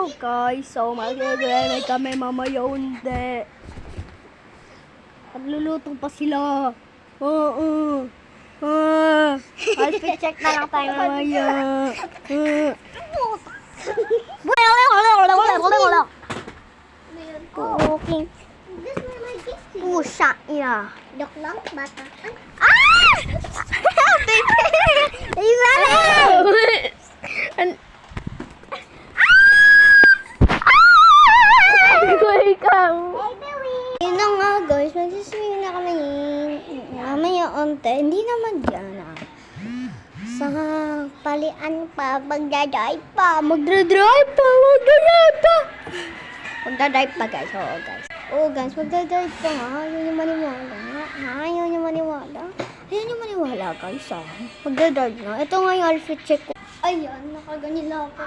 Hello guys, so mag-e-gremay kami mamaya hindi. Nagluluto pa sila. Oo. Outfit check na lang tayo mamaya. Cooking. Pusa iya. Dok lang, bata. Ah! Baby! Yun na nga guys, magsiswimming na kami. Mamaya onte, hindi naman dyan sa palian pa, magdadrive pa. Magdadrive pa guys, oo guys. Oo guys, magdadrive pa nga. Ayaw niyo maniwala. Ayaw niyo maniwala guys. Magdadrive na. Ito nga yung outfit check ko. Ayan, nakaganila ako.